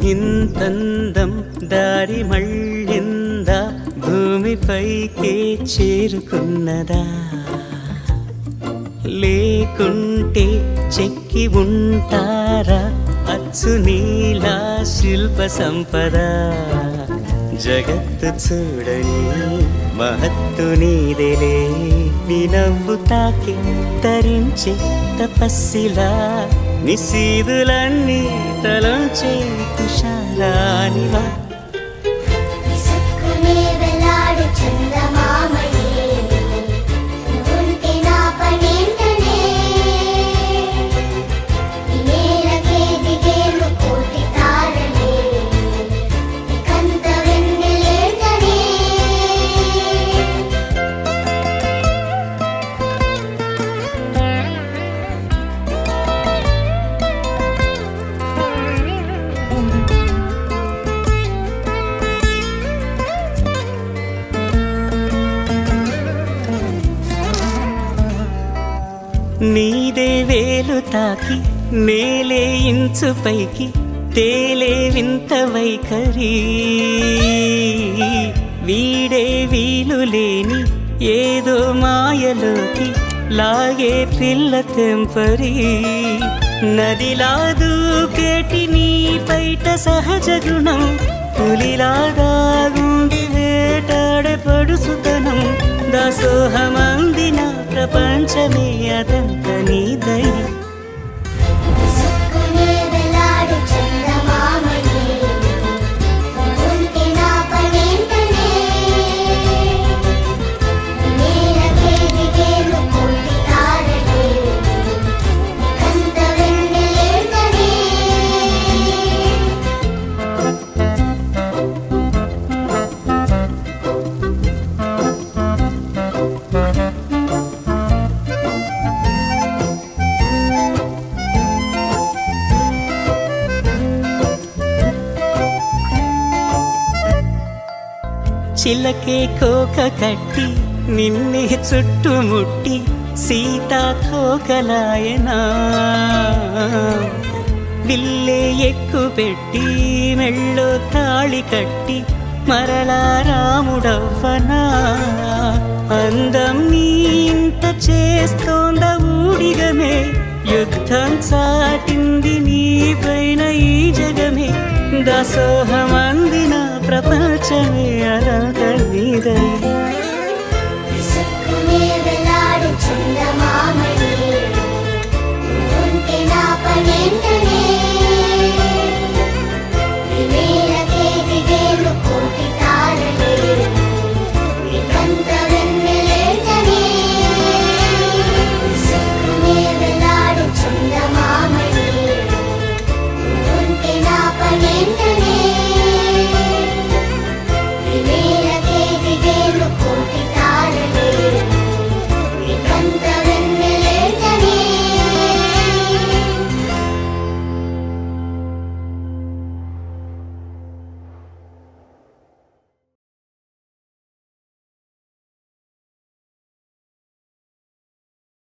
ఇంతందం దారి మళ్ళిందా భూమిపైకే చేరుకున్నదా లేకుంటే చెక్కి ఉంటారా అచ్చు నీలా శిల్ప సంపద జగత్తు చూడని మహత్తు నీదేలే నీ నవ్వు తాకి తరించే తపస్సిలా నిశీదులన్నీ తలంచే తుషారానివా నీదే వేలు తాకి నేలే ఇంచు పైకి తేలే వింత వైఖరి వీడే వీలు లేని ఏదో మాయలోకి లాగే పిల్ల తెంపరి నదిలా దూకేటి నీ పైట సహజ గుణం పులిలాగా గుండి వేటాడే పడుసుతనం దాసోహమందిన ప్రపంచమే అదంత నీదై చిలకే కోక కట్టి నిన్నే చుట్టుముట్టి సీతాకోకలాయనా విల్లే ఎక్కు పెట్టి మెళ్ళో తాళి కట్టి మరలా రాముడవ్వనా అందం నీ ఇంత చేస్తోంద ఊడిగమే యుద్ధం చాటింది నీ పైన ఈ జగమే దాసోహమందిన ప్రపంచమే అనంత నీదై